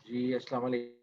जी अस्सलाम वालेकुम।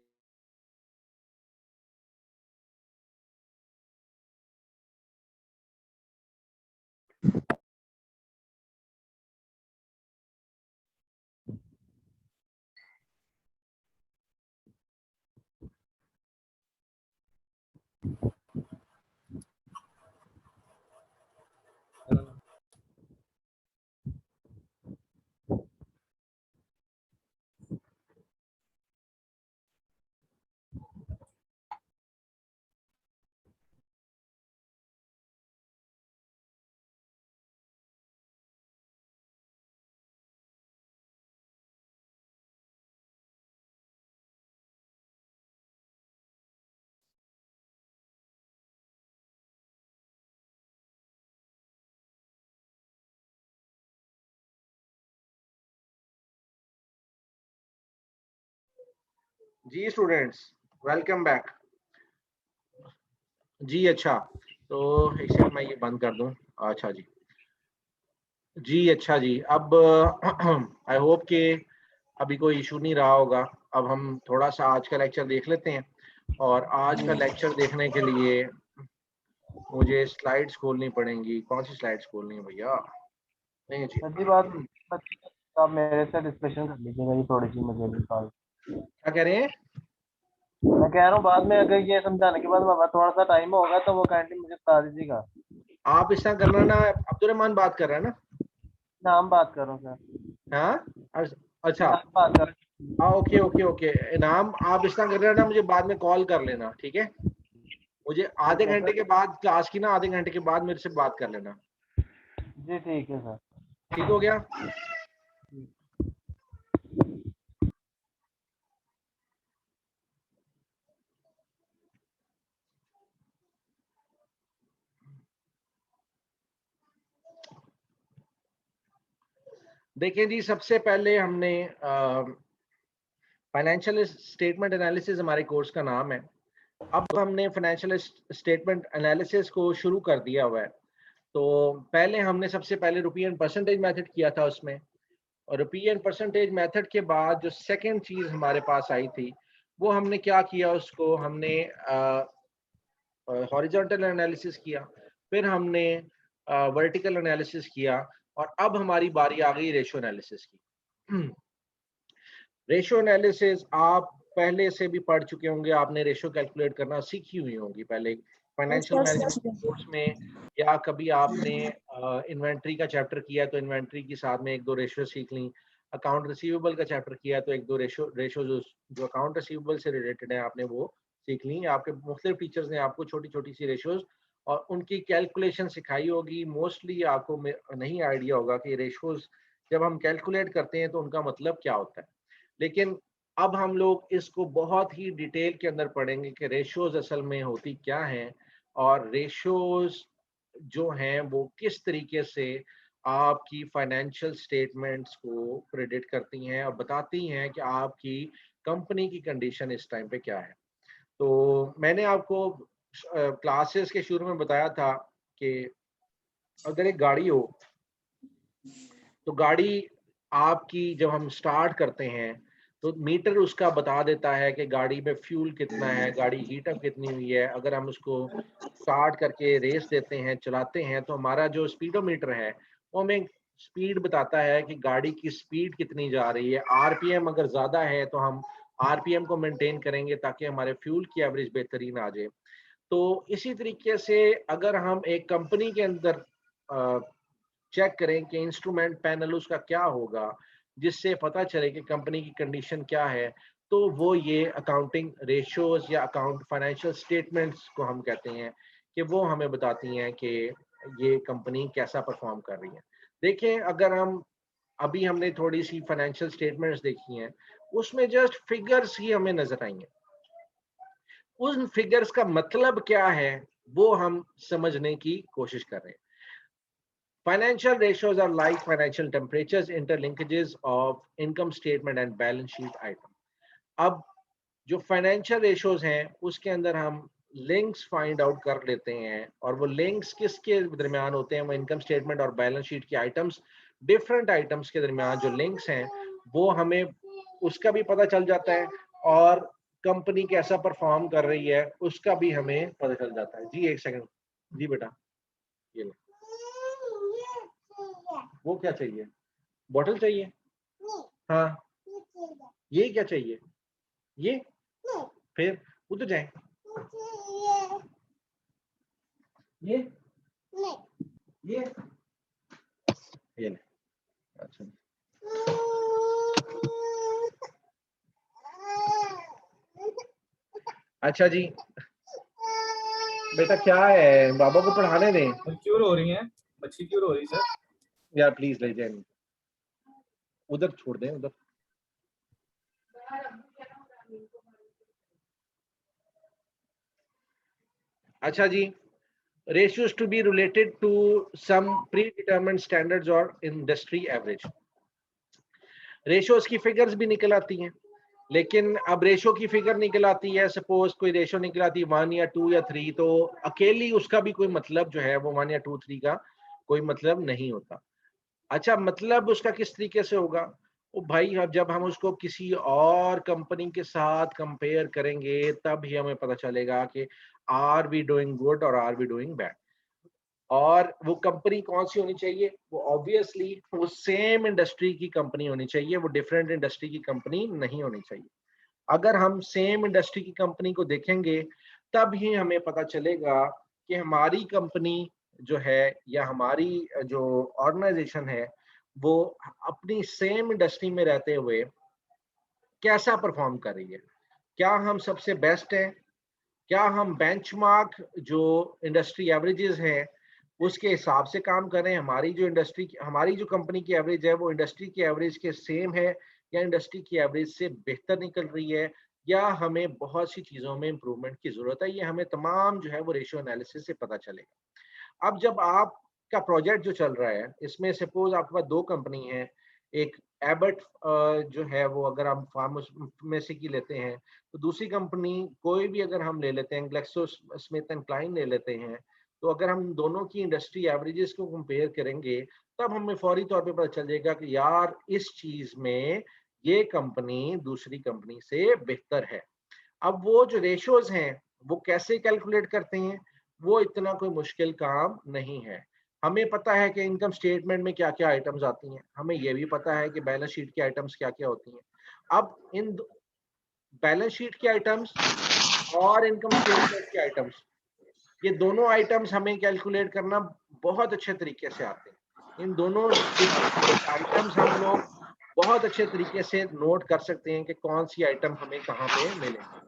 जी students, welcome back. जी अच्छा, तो एक सेकंड मैं ये बंद कर दूं। अच्छा जी, जी अच्छा जी। अब आई होप कि अभी कोई इशू नहीं रहा होगा। अब हम थोड़ा सा आज का लेक्चर देख लेते हैं, और आज का लेक्चर देखने के लिए मुझे स्लाइड्स खोलनी पड़ेंगी। कौन सी स्लाइड्स खोलनी है भैया? नहीं जी, सर जी बात आप मेरे से डिस्कशन कर लीजिएगा जी, थोड़ी सी मुझे भी कॉल। क्या कह रहे हैं? मैं कह रहा हूँ बाद में अगर ये समझाने के बाद बाबा थोड़ा सा टाइम होगा तो वो काइंडली मुझे बता दीजिएगा। आप इस तरह करना ना, अब्दुल बात कर रहा है ना? नाम बात कर रहा हूँ सर। हाँ अच्छा। नाम बात कर हाँ ओके ओके ओके। इनाम, आप इस तरह कर रहे हैं ना, मुझे बाद में कॉल कर लेना, ठीक है? मुझे आधे ठीक है घंटे सर। के बाद क्लास की ना, आधे घंटे के बाद मेरे से बात कर लेना। जी ठीक है सर। ठीक हो गया? देखिए जी, सबसे पहले हमने फाइनेंशियल स्टेटमेंट एनालिसिस हमारे कोर्स का नाम है। अब हमने फाइनेंशियल स्टेटमेंट एनालिसिस को शुरू कर दिया हुआ है। तो पहले हमने सबसे पहले रुपये एंड परसेंटेज मेथड किया था उसमें, और रुपये एंड परसेंटेज मेथड के बाद जो सेकंड चीज हमारे पास आई थी, वो हमने क्या किया, उसको हमने हॉरिजॉन्टल एनालिसिस किया, फिर हमने वर्टिकल एनालिसिस किया, और अब हमारी बारी आ गई रेशियो एनालिसिस की। रेशियो एनालिसिस आप पहले से भी पढ़ चुके होंगे, आपने रेशियो कैलकुलेट करना सीखी हुई होंगी पहले फाइनेंशियल मैनेजमेंट कोर्स में, या कभी आपने इन्वेंट्री का चैप्टर किया तो इन्वेंट्री के साथ में एक दो रेशियो सीख ली, अकाउंट रिसीवेबल का चैप्टर किया तो एक दो रेशियो जो अकाउंट रिसीवेबल से रिलेटेड है आपने वो सीख ली। आपके मुख्तलिफ टीचर्स ने आपको छोटी छोटी सी रेशियोज और उनकी कैलकुलेशन सिखाई होगी। मोस्टली आपको नहीं आइडिया होगा कि रेशियोज जब हम कैलकुलेट करते हैं तो उनका मतलब क्या होता है, लेकिन अब हम लोग इसको बहुत ही डिटेल के अंदर पढ़ेंगे कि रेशियोज असल में होती क्या हैं और रेशियोज जो हैं वो किस तरीके से आपकी फाइनेंशियल स्टेटमेंट्स को प्रेडिक्ट करती हैं और बताती हैं कि आपकी कंपनी की कंडीशन इस टाइम पे क्या है। तो मैंने आपको क्लासेस के शुरू में बताया था कि अगर एक गाड़ी हो तो गाड़ी आपकी जब हम स्टार्ट करते हैं तो मीटर उसका बता देता है कि गाड़ी में फ्यूल कितना है, गाड़ी हीटअप कितनी हुई है। अगर हम उसको स्टार्ट करके रेस देते हैं, चलाते हैं, तो हमारा जो स्पीडोमीटर है वो हमें स्पीड बताता है कि गाड़ी की स्पीड कितनी जा रही है। आरपीएम अगर ज़्यादा है तो हम आरपीएम को मेंटेन करेंगे ताकि हमारे फ्यूल की एवरेज बेहतरीन आ जाए। तो इसी तरीके से अगर हम एक कंपनी के अंदर चेक करें कि इंस्ट्रूमेंट पैनल उसका क्या होगा, जिससे पता चले कि कंपनी की कंडीशन क्या है, तो वो ये अकाउंटिंग रेशियोज या अकाउंट फाइनेंशियल स्टेटमेंट्स को हम कहते हैं कि वो हमें बताती हैं कि ये कंपनी कैसा परफॉर्म कर रही है। देखें, अगर हम अभी हमने थोड़ी सी फाइनेंशियल स्टेटमेंट्स देखी हैं, उसमें जस्ट फिगर्स ही हमें नजर आई हैं। उन फिगर्स का मतलब क्या है वो हम समझने की कोशिश कर रहे हैं। Financial ratios are like financial temperatures, interlinkages of income statement and balance sheet item. अब जो फाइनेंशियल रेशियोज हैं उसके अंदर हम लिंक्स फाइंड आउट कर लेते हैं, और वो लिंक्स किसके दरमियान होते हैं? वो इनकम स्टेटमेंट और बैलेंस शीट के आइटम्स, डिफरेंट आइटम्स के दरमियान जो लिंक्स हैं वो हमें उसका भी पता चल जाता है, और कंपनी कैसा परफॉर्म कर रही है उसका भी हमें पता चल जाता है। जी एक सेकंड, जी बेटा, ये लो। वो क्या चाहिए? बॉटल चाहिए? हाँ, ये क्या चाहिए? ये फिर उधर जाए, ये ये ले। अच्छा अच्छा जी बेटा, क्या है, बाबा को पढ़ाने दें क्यों रो रही हैं? बच्ची क्यों रो रही सर? यार, प्लीज ले जाए, उधर छोड़ दें उधर। अच्छा जी, ratios to be related to some predetermined standards or industry average। Ratios की फिगर्स भी निकल आती हैं, लेकिन अब रेशियो की फिगर निकल आती है, सपोज कोई रेशियो निकल आती है 1 या 2 या 3, तो अकेली उसका भी कोई मतलब जो है वो 1 या 2 3 का कोई मतलब नहीं होता। अच्छा, मतलब उसका किस तरीके से होगा? ओ भाई, अब जब हम उसको किसी और कंपनी के साथ कंपेयर करेंगे तब ही हमें पता चलेगा कि आर वी डूइंग गुड और आर वी डूइंग बैड। और वो कंपनी कौन सी होनी चाहिए? वो ऑब्वियसली वो सेम इंडस्ट्री की कंपनी होनी चाहिए, वो डिफरेंट इंडस्ट्री की कंपनी नहीं होनी चाहिए। अगर हम सेम इंडस्ट्री की कंपनी को देखेंगे तब ही हमें पता चलेगा कि हमारी कंपनी जो है या हमारी जो ऑर्गेनाइजेशन है वो अपनी सेम इंडस्ट्री में रहते हुए कैसा परफॉर्म कर रही है। क्या हम सबसे बेस्ट हैं? क्या हम बेंचमार्क जो इंडस्ट्री एवरेजेस हैं उसके हिसाब से काम कर रहे हैं? हमारी जो कंपनी की एवरेज है वो इंडस्ट्री की एवरेज के सेम है, या इंडस्ट्री की एवरेज से बेहतर निकल रही है, या हमें बहुत सी चीज़ों में इम्प्रूवमेंट की ज़रूरत है? ये हमें तमाम जो है वो रेशियो एनालिसिस से पता चलेगा। अब जब आपका प्रोजेक्ट जो चल रहा है, इसमें सपोज आपके पास दो कंपनी है, एक एबट जो है वो अगर हम फार्मेसी की लेते हैं, तो दूसरी कंपनी कोई भी अगर हम ले लेते हैं, ग्लेक्सो स्मिथ एंड क्लाइन ले लेते हैं, तो अगर हम दोनों की इंडस्ट्री एवरेजेस को कंपेयर करेंगे तब हमें फौरी तौर पे पता चल जाएगा कि यार इस चीज में ये कंपनी दूसरी कंपनी से बेहतर है। अब वो जो रेशियोज हैं वो कैसे कैलकुलेट करते हैं? वो इतना कोई मुश्किल काम नहीं है। हमें पता है कि इनकम स्टेटमेंट में क्या क्या आइटम्स आती हैं, हमें ये भी पता है कि बैलेंस शीट के आइटम्स क्या क्या होती हैं। अब इन बैलेंस शीट के आइटम्स और इनकम स्टेटमेंट के आइटम्स ये दोनों आइटम्स हमें कैलकुलेट करना बहुत अच्छे तरीके से आते हैं। इन दोनों आइटम्स हम लोग बहुत अच्छे तरीके से नोट कर सकते हैं कि कौन सी आइटम हमें कहाँ पे मिलेगी।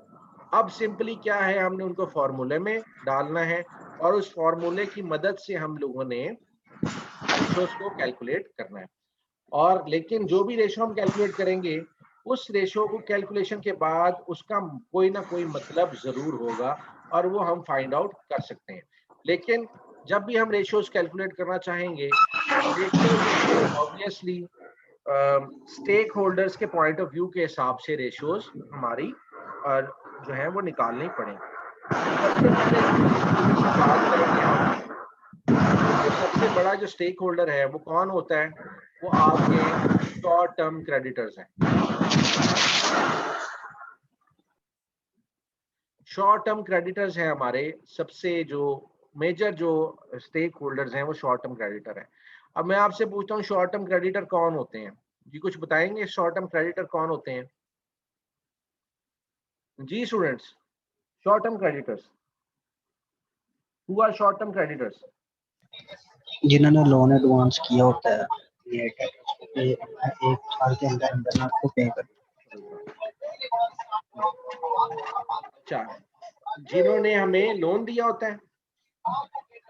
अब सिंपली क्या है, हमने उनको फॉर्मूले में डालना है और उस फॉर्मूले की मदद से हम लोगों ने रेशोस को कैलकुलेट करना है। और लेकिन जो भी रेशो हम कैलकुलेट करेंगे, उस रेशो को कैलकुलेशन के बाद उसका कोई ना कोई मतलब जरूर होगा और वो हम फाइंड आउट कर सकते हैं। लेकिन जब भी हम रेशियोज कैलकुलेट करना चाहेंगे, रेशियोज ऑब्वियसली स्टेक होल्डर्स के पॉइंट ऑफ व्यू के हिसाब से रेशियोज हमारी और जो है वो निकालनी पड़ेंगे। सबसे पहले बात करेंगे हम, सबसे बड़ा जो स्टेक होल्डर है वो कौन होता है? वो आपके शॉर्ट टर्म क्रेडिटर्स हैं। शॉर्ट टर्म क्रेडिटर्स हैं हमारे सबसे जो मेजर जो स्टेक होल्डर्स हैं, वो शॉर्ट टर्म क्रेडिटर हैं। अब मैं आपसे पूछता हूँ, शॉर्ट टर्म क्रेडिटर कौन होते हैं जी? कुछ बताएंगे शॉर्ट टर्म क्रेडिटर कौन होते हैं जी students? Short term creditors, who are short term creditors? जिन्होंने लोन एडवांस किया होता है, ये एक साल के अंदर अंदर आपको पे कर। अच्छा, जिन्होंने हमें लोन दिया होता है?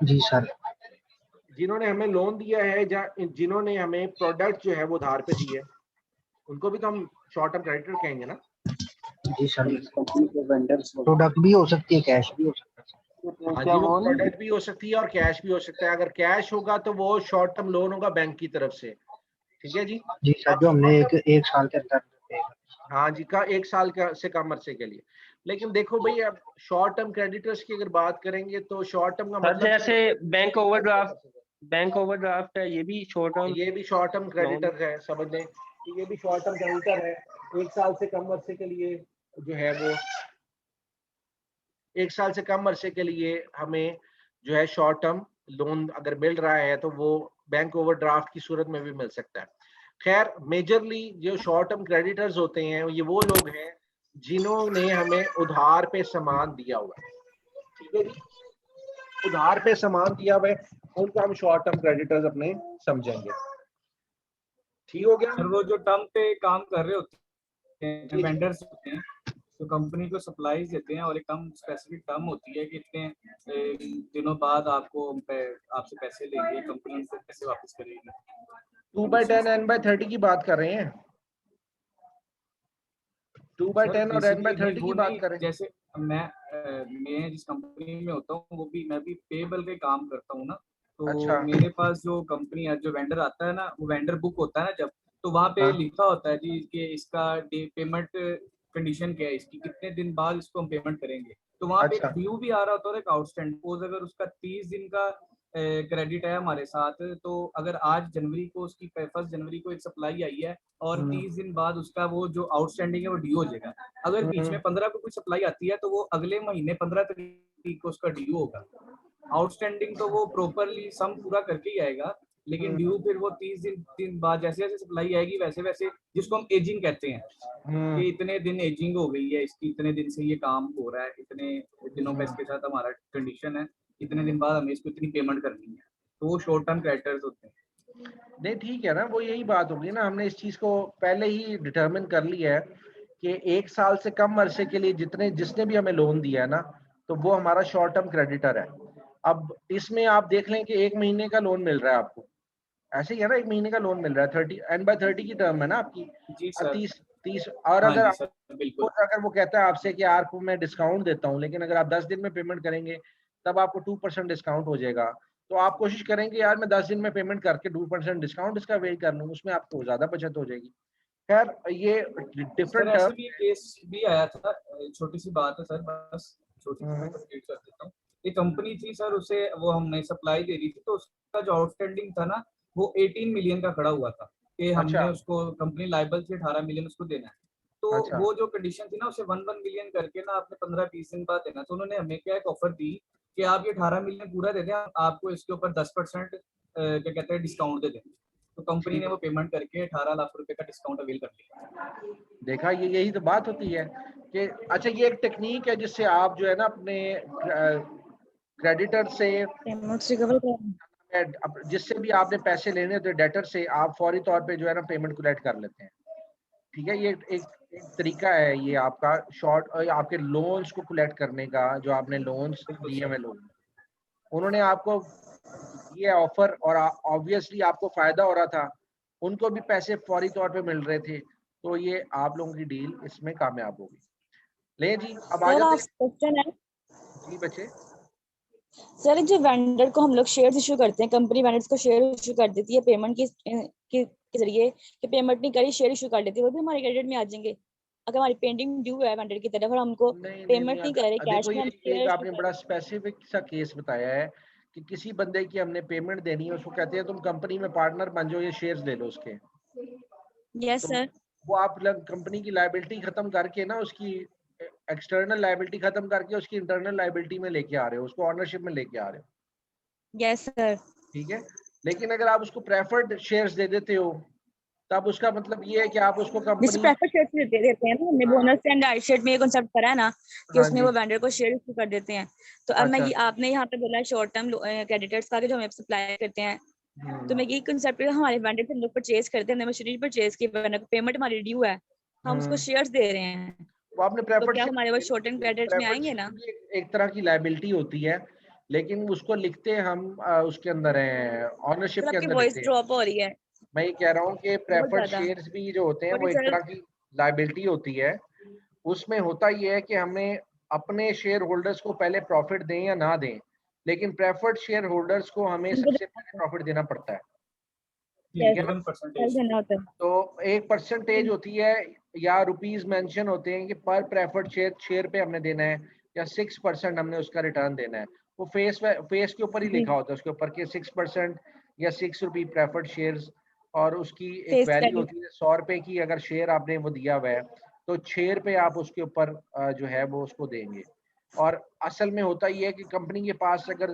जी सर। जिन्होंने हमें लोन दिया है, जिन्होंने हमें प्रोडक्ट जो है वो उधार पे दिए, उनको भी तो हम शॉर्ट टर्म क्रेडिटर कहेंगे ना? जी सर, कंपनी के वेंडर्स, प्रोडक्ट भी हो सकती है, कैश भी हो सकता है। हाँ क्या जी, वो वो नहीं प्रोडक्ट भी हो सकती है और कैश भी हो सकता है। अगर कैश होगा तो वो शॉर्ट टर्म लोन होगा बैंक की तरफ से, ठीक है जी? जी सर, जो हमने एक साल के अंदर पे कर। हाँ जी, का 1 साल का से कम अरसे के लिए। लेकिन देखो भाई, अब शॉर्ट टर्म क्रेडिटर्स की अगर बात करेंगे तो शॉर्ट टर्म का सर मतलब जैसे बैंक ओवरड्राफ्ट है, ये भी शॉर्ट टर्म ये भी शॉर्ट टर्म लोन। क्रेडिटर है, समझ लें कि ये भी शॉर्ट टर्म क्रेडिटर है। 1 साल से कम अरसे के लिए जो है वो 1 साल से कम अरसे के लिए हमें जो है शॉर्ट टर्म लोन अगर मिल रहा है तो वो बैंक ओवरड्राफ्ट की सूरत में भी मिल सकता है। खैर, मेजरली जो शॉर्ट टर्म क्रेडिटर्स होते हैं ये वो लोग हैं जिन्होंने हमें उधार पे सामान दिया हुआ है, ठीक है जी? उधार पे सामान दिया हुआ है, उनको हम शॉर्ट टर्म क्रेडिटर्स अपने समझेंगे। ठीक हो गया? सर वो जो टर्म पे काम कर रहे होते हैं, जी जी। वेंडर्स होते हैं, तो कंपनी को सप्लाईज देते हैं और एक कम स्पेसिफिक टर्म होती है कि इतने दिनों बाद आपसे पैसे लेंगे, कंपनी से पैसे वापस करेगी। 2/10 N/30 की बात कर रहे हैं, 2/10 और N/30 की बात कर रहे हैं। जैसे मैं जिस कंपनी में होता हूँ मैं भी पेबल के काम करता हूँ ना, तो अच्छा। मेरे पास जो कंपनी है, जो वेंडर आता है ना, वो वेंडर बुक होता है ना जब, तो वहाँ पे हाँ। लिखा होता है जी कि इसका पेमेंट कंडीशन क्या है, इसकी कितने दिन बाद इसको हम पेमेंट करेंगे। तो वहाँ पे अच्छा। एक ड्यू भी आ रहा होता है और एक आउटस्टैंडिंग। सपोज अगर उसका 30 दिन का क्रेडिट है हमारे साथ, तो अगर आज जनवरी को उसकी 1 जनवरी को एक सप्लाई आई है और 30 दिन बाद उसका वो जो आउटस्टैंडिंग है वो ड्यू हो जाएगा। अगर बीच में 15 को कोई सप्लाई आती है तो वो अगले महीने 15 तारीख को उसका ड्यू होगा। आउटस्टैंडिंग तो वो प्रॉपरली सम पूरा करके ही आएगा, लेकिन ड्यू फिर वो 30 दिन बाद जैसे जैसे सप्लाई आएगी वैसे वैसे, जिसको हम एजिंग कहते हैं कि इतने दिन एजिंग हो गई है इसकी, इतने दिन से ये काम हो रहा है, इतने दिनों का इसके साथ हमारा कंडीशन है, इतने दिन बाद हमें इसको इतनी पेमेंट करनी है। तो वो शॉर्ट टर्म क्रेडिटर्स होते हैं। नहीं ठीक है ना, वो यही बात होगी ना, हमने इस चीज को पहले ही डिटरमिन कर लिया है कि 1 साल से कम अरसे के लिए जिसने भी हमें लोन दिया है ना, तो वो हमारा शॉर्ट टर्म क्रेडिटर है। अब इसमें आप देख लें कि 1 महीने का लोन मिल रहा है आपको, ऐसे ही है ना, 1 महीने का लोन मिल रहा है, 30 N/30 की टर्म है ना आपकी, जी सर। 30 और हाँ अगर जी सर, बिल्कुल। अगर वो कहता है आपसे कि यार को मैं डिस्काउंट देता हूँ, लेकिन अगर आप 10 दिन में पेमेंट करेंगे तब आपको 2% डिस्काउंट हो जाएगा, तो आप कोशिश करेंगे यार मैं 10 दिन में पेमेंट करके 2% डिस्काउंट इसका वेट कर लूँ, उसमें आपको ज्यादा बचत हो जाएगी। खैर, ये सर डिफरेंट ऐसे टर्म। भी केस भी आया था, छोटी सी बात है सर, बस छोटी सी मैं कंप्लीट कर देता हूँ। एक कंपनी थी सर, उसे वो हमने सप्लाई दे दी थी, तो उसका जो आउटस्टैंडिंग था ना, वो 18 मिलियन का खड़ा हुआ था कि अच्छा। हमने उसको, कंपनी लाइबल थी 18 मिलियन उसको देना है। तो अच्छा। वो जो कंडीशन थी ना, उसे 1 मिलियन करके ना आपने 15-20 दिन बाद देना। तो उन्होंने हमें क्या एक ऑफर दी कि आप ये 18 मिलियन पूरा दे दें, आपको इसके ऊपर 10% क्या कहते हैं डिस्काउंट दे देंगे। तो कंपनी ने वो पेमेंट करके 18 लाख रुपए का डिस्काउंट अवेल कर लिया। देखा, ये यही तो बात होती है कि अच्छा, ये एक टेक्निक है जिससे आप जो है ना अपने क्रेडिटर से पेमेंट्स रिकवर जिससे भी आपने पैसे लेने होते डेटर से आप फौरी तौर पे जो है ना पेमेंट कलेक्ट कर लेते हैं। ठीक है, ये एक तरीका है ये आपका शॉर्ट आपके लोन्स को कलेक्ट करने का, जो आपने लोन्स दिए हुए लोग उन्होंने आपको ये ऑफर और ऑब्वियसली आपको फायदा हो रहा था, उनको भी पैसे फौरी तौर पे मिल रहे थे, तो ये आप लोगों की डील इसमें कामयाब होगी। ले जी अब आ सर आप जाते क्वेश्चन है जी बच्चे। सर, जो वेंडर को हम लोग शेयर्स इशू करते हैं, कंपनी वेंडर्स को शेयर इशू कर देती है पेमेंट के जरिए कि पेमेंट नहीं करी शेयर इशू कर देती है, वो भी हमारे क्रेडिट में आ जाएंगे अगर हमारी पेंडिंग ड्यू है वेंडर की तरफ और हमको पेमेंट नहीं कर रहे कैश देखो में, हम ये शेयर आपने बड़ा स्पेसिफिक सा केस बताया है कि किसी बंदे की हमने पेमेंट देनी है, उसको कहते हैं तुम कंपनी में पार्टनर बन जाओ, ये शेयर्स ले लो उसके। यस तो सर, वो आप कंपनी की लायबिलिटी खत्म करके ना, उसकी एक्सटर्नल लायबिलिटी खत्म करके उसकी इंटरनल लायबिलिटी में लेके आ रहे हो, उसको ऑनरशिप में लेके आ रहे हो। Yes sir. ठीक है, लेकिन अगर आप उसको प्रेफर्ड शेयर्स दे देते हो तब उसका मतलब ये है कि आप उसको जिससे कंपनी प्रेफर शेयर देते हैं ना, हमने बोनस एंड राइट में ये कांसेप्ट करा है ना कि हाँ उसमें जी, वो वेंडर को शेयर इशू कर देते हैं। तो अब मैं अच्छा ये आपने यहाँ पे बोला शॉर्ट टर्म क्रेडिटर्स का जो हमें सप्लाई करते हैं, तो मैं ये कांसेप्ट हमारे वेंडर से हम लोग परचेज करते हैं, मशीनरी परचेज की पेमेंट हमारी ड्यू है, हम उसको शेयर्स दे रहे हैं, वो आपने तो प्रेफर्ड क्या हमारे वो शॉर्ट टर्म क्रेडिट में आएंगे ना? एक तरह की लायबिलिटी होती है, लेकिन उसको लिखते हैं हम उसके अंदर है, ऑनरशिप सर के आपकी अंदर वॉइस लिखते हैं। ड्रॉप हो रही है मैं ये कह रहा हूँ कि बहुत प्रेफर्ड ज्यादा। शेयर्स भी जो होते हैं वो सॉरी एक सर। तरह की लायबिलिटी होती है। उसमें होता ये है कि हमें अपने शेयर होल्डर्स को पहले प्रॉफिट दें या ना दें, लेकिन प्रेफर्ड शेयर होल्डर्स को हमें सबसे पहले प्रॉफिट देना पड़ता है। ठीक है ना? 11%। तो एक परसेंटेज होती है या रुपीस मेंशन होते हैं कि पर प्रेफर्ड शेयर पे हमने देना है या 6% हमने उसका रिटर्न देना है। वो फेस के ऊपर ही लिखा होता है, उसके ऊपर कि 6% या 6 रुपी प्रेफर्ड शेयर्स, और उसकी एक फेस वैल्यू क्रेडिट होती है 100 रुपए की। अगर शेयर आपने वो दिया हुआ है तो 6 रुपए आप उसके ऊपर जो है वो उसको देंगे। और असल में होता ये है कि कंपनी के पास अगर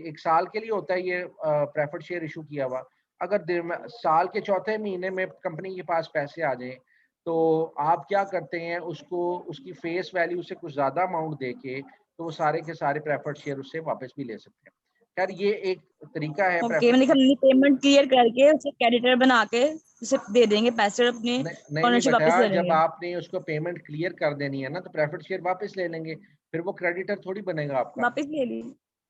1 साल के लिए होता है ये प्रेफर्ड शेयर इशू किया हुआ, अगर साल के चौथे महीने में कंपनी के पास पैसे आ जाएं तो आप क्या करते हैं, उसको उसकी फेस वैल्यू से कुछ ज्यादा अमाउंट देके तो वो सारे के सारे प्रेफर्ड शेयर उससे वापस भी ले सकते हैं। खैर ये एक तरीका है ओके, मैंने हमने पेमेंट क्लियर करके उसे क्रेडिटर बना के उसे दे देंगे पैसे और अपनी नहीं ओनरशिप वापस बेटा, ले जब लेंगे। आपने उसको पेमेंट क्लियर कर देनी है ना तो प्रेफर्ड शेयर वापस ले लेंगे, फिर वो क्रेडिटर थोड़ी बनेगा आपका। वापस ले ली,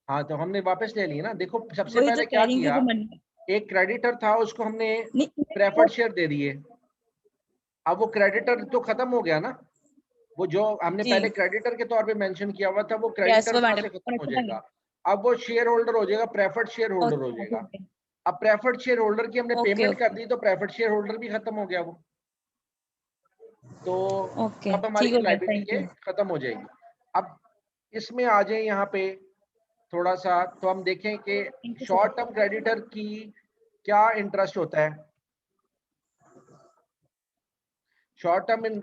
हाँ तो हमने वापस ले ली ना। देखो सबसे वही तो पहले कह क्या रही हूँ किया, कि मनी एक क्रेडिटर था उसको हमने नहीं प्रेफर्ड शेयर दे दिए, अब वो क्रेडिटर तो खत्म हो गया ना, वो जो हमने जी पहले क्रेडिटर के तौर पे मेंशन किया हुआ था वो यस क्रेडिटर वो वहां वेंडर से खत्म हो खत्म जाएगा। अब वो शेयर होल्डर हो जाएगा, प्रेफर्ड शेयर होल्डर हो जाएगा। ओके अब प्रेफर्ड शेयर होल्डर की हमने ओके पेमेंट कर ओके दी तो प्रेफर्ड शेयर होल्डर भी खत्म हो गया वो, तो ओके अब ठीक हमारी हो गया, लायबिलिटी थैंक के यू। खत्म हो जाएगी। अब इसमें आ जाए यहाँ पे थोड़ा सा, तो हम देखें कि thank you sir. Short term creditor की क्या इंटरेस्ट होता है। शॉर्ट टर्म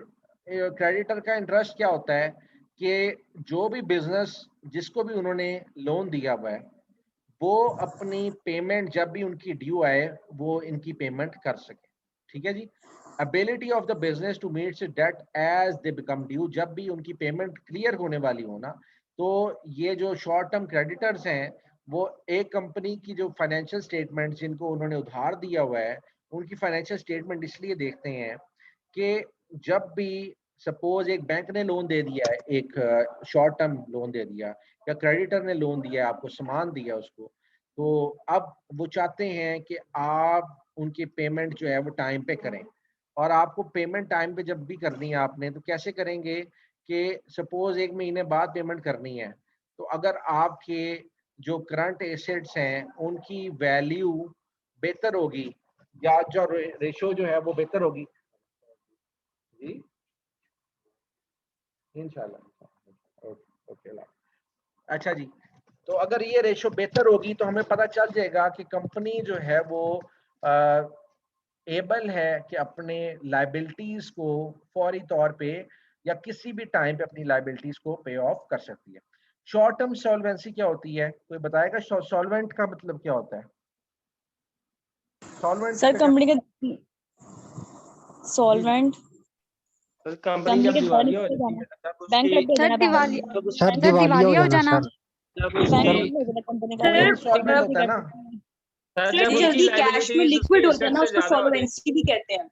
क्रेडिटर का इंटरेस्ट क्या होता है कि जो भी बिजनेस जिसको भी उन्होंने लोन दिया हुआ है वो अपनी पेमेंट जब भी उनकी ड्यू आए वो इनकी पेमेंट कर सके। ठीक है जी। Ability of the business to meet debt as they become due, जब भी उनकी पेमेंट क्लियर होने वाली हो ना, तो ये जो शॉर्ट टर्म क्रेडिटर्स हैं वो एक कंपनी की जो फाइनेंशियल स्टेटमेंट जिनको उन्होंने उधार दिया हुआ है उनकी फाइनेंशियल स्टेटमेंट इसलिए देखते हैं कि जब भी सपोज एक बैंक ने लोन दे दिया है, एक शॉर्ट टर्म लोन दे दिया या क्रेडिटर ने लोन दिया है, आपको सामान दिया उसको, तो अब वो चाहते हैं कि आप उनकी पेमेंट जो है वो टाइम पे करें। और आपको पेमेंट टाइम पे जब भी करनी है आपने, तो कैसे करेंगे कि सपोज 1 महीने बाद पेमेंट करनी है, तो अगर आपके जो करंट एसेट्स हैं उनकी वैल्यू बेहतर होगी या जो रेशो जो है वो बेहतर होगी जी, इंशाल्लाह। ओके अच्छा जी, तो अगर ये रेशो बेहतर होगी तो हमें पता चल जाएगा कि कंपनी जो है वो एबल है कि अपने लाइबिलिटीज को फौरी तौर पे या किसी भी टाइम पे अपनी लाइबिलिटीज को पे ऑफ कर सकती है। शॉर्ट टर्म सॉल्वेंसी क्या होती है, कोई बताएगा? सॉल्वेंट का मतलब क्या होता है? सॉल्वेंट सर कंपनी के सॉल्वेंट कंपनी जब दिवालिया हो जाती है तब बैंक उसकी देना दिवाली तब सर सर दिवालिया हो दिवालिया हो जाना जाना सर। कंपनी का इंसॉल्वेंट होता है ना। सर जब जब वो जल्दी जल्दी कैश में लिक्विड होता है ना उसको सॉल्वेंसी भी कहते हैं।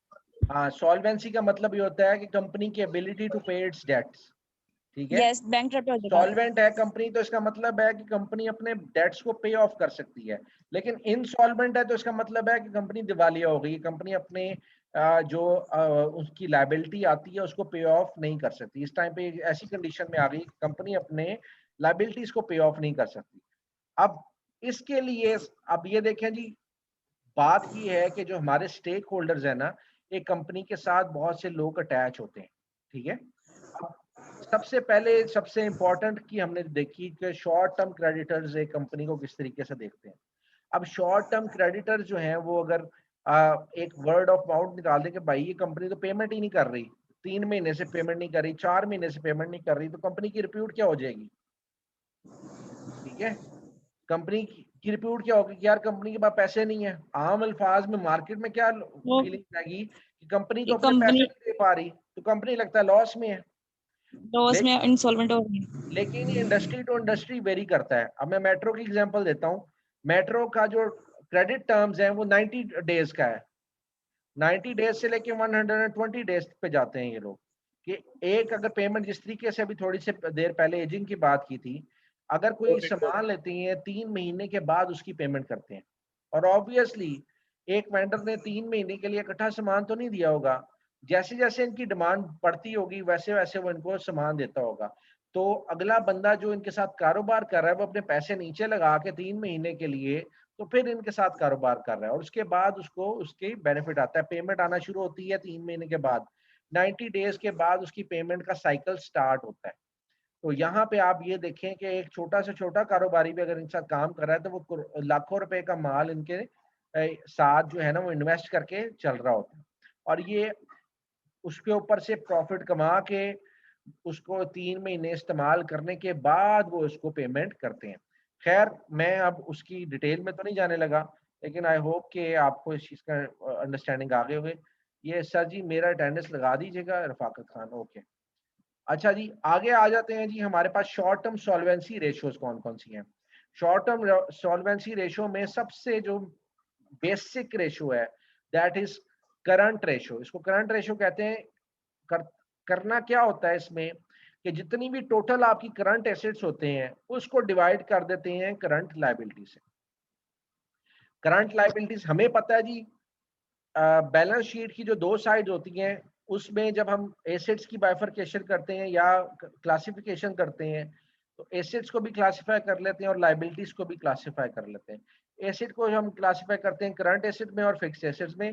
हाँ, सॉल्वेंसी का मतलब ये होता है कि कंपनी की एबिलिटी टू पे इट्स डेट्स, ठीक है। यस, बैंकरप्ट हो जाएगा। सॉल्वेंट है कंपनी तो इसका मतलब है कि कंपनी अपने डेट्स को पे ऑफ कर सकती है, लेकिन इनसॉल्वेंट है तो इसका मतलब है कि कंपनी दिवालिया हो गई, कंपनी अपने जो उसकी लायबिलिटी आती है उसको पे ऑफ नहीं कर सकती। इस टाइम पे ऐसी कंडीशन में आ गई कंपनी अपने लायबिलिटीज को पे ऑफ नहीं कर सकती। अब इसके लिए अब ये देखें जी, बात की है कि जो हमारे स्टेक होल्डर्स है ना, एक कंपनी के साथ बहुत से लोग अटैच होते हैं, ठीक है। अब सबसे पहले सबसे इंपॉर्टेंट की हमने देखी कि शॉर्ट टर्म क्रेडिटर्स एक कंपनी को किस तरीके से देखते हैं। अब शॉर्ट टर्म क्रेडिटर्स जो हैं वो अगर एक वर्ड ऑफ माउथ निकाल दें कि भाई ये कंपनी तो पेमेंट ही नहीं कर रही, 3 महीने से पेमेंट नहीं कर रही, 4 महीने से पेमेंट नहीं कर रही, तो कंपनी की रिप्यूट क्या हो जाएगी, ठीक है। कंपनी की रिप्यूट क्या होगी कि यार कंपनी के पास पैसे नहीं है। आम अल्फाज में मार्केट में क्या फीलिंग आएगी कि कंपनी तो अपने पैसे नहीं दे पा रही, तो कंपनी लगता है लॉस में है, लॉस में, इंसॉल्वेंट हो गई। लेकिन ये इंडस्ट्री टू इंडस्ट्री वेरी करता है। अब मैं मेट्रो की एग्जांपल देता हूँ। मेट्रो का जो क्रेडिट टर्म्स है वो 90 डेज का है, 90 डेज से लेके 120 डेज पे जाते हैं ये लोग। कि एक अगर पेमेंट जिस तरीके से अभी थोड़ी सी देर पहले एजिंग की बात की थी, अगर कोई सामान लेती है 3 महीने के बाद उसकी पेमेंट करते हैं, और ऑब्वियसली एक वेंडर ने 3 महीने के लिए इकट्ठा सामान तो नहीं दिया होगा, जैसे जैसे इनकी डिमांड बढ़ती होगी वैसे वैसे वो इनको सामान देता होगा। तो अगला बंदा जो इनके साथ कारोबार कर रहा है वो अपने पैसे नीचे लगा के 3 महीने के लिए तो फिर इनके साथ कारोबार कर रहा है, और उसके बाद उसको उसकी बेनिफिट आता है। पेमेंट आना शुरू होती है 3 महीने के बाद, 90 डेज के बाद उसकी पेमेंट का साइकिल स्टार्ट होता है। तो यहाँ पे आप ये देखें कि एक छोटा से छोटा कारोबारी भी अगर इनके साथ काम कर रहा है तो वो लाखों रुपए का माल इनके साथ जो है ना वो इन्वेस्ट करके चल रहा होता है, और ये उसके ऊपर से प्रॉफिट कमा के उसको 3 महीने इस्तेमाल करने के बाद वो उसको पेमेंट करते हैं। खैर मैं अब उसकी डिटेल में तो नहीं जाने लगा, लेकिन आई होप कि आपको इस चीज़ का अंडरस्टैंडिंग आ गए होंगे। ये सर जी मेरा अटेंडेंस लगा दीजिएगा, रफाकत खान। ओके, अच्छा जी आगे आ जाते हैं जी। हमारे पास शॉर्ट टर्म सॉल्वेंसी रेशियोज कौन कौन सी हैं। शॉर्ट टर्म सॉल्वेंसी रेशियो में सबसे जो बेसिक रेशियो है दैट इज करंट रेशियो। इसको करंट रेशियो कहते हैं। करना क्या होता है इसमें कि जितनी भी टोटल आपकी करंट एसेट्स होते हैं उसको डिवाइड कर देते हैं करंट लायबिलिटी से। करंट लायबिलिटीज हमें पता है जी, बैलेंस शीट की जो 2 साइड होती हैं उसमें जब हम एसेट्स की बाइफरकेशन करते हैं या क्लासिफिकेशन करते हैं तो एसेट्स को भी क्लासिफाई कर लेते हैं और लायबिलिटीज को भी क्लासिफाई कर लेते हैं। एसेट को हम क्लासिफाई करते हैं करंट एसेट में और फिक्स्ड एसेट्स में,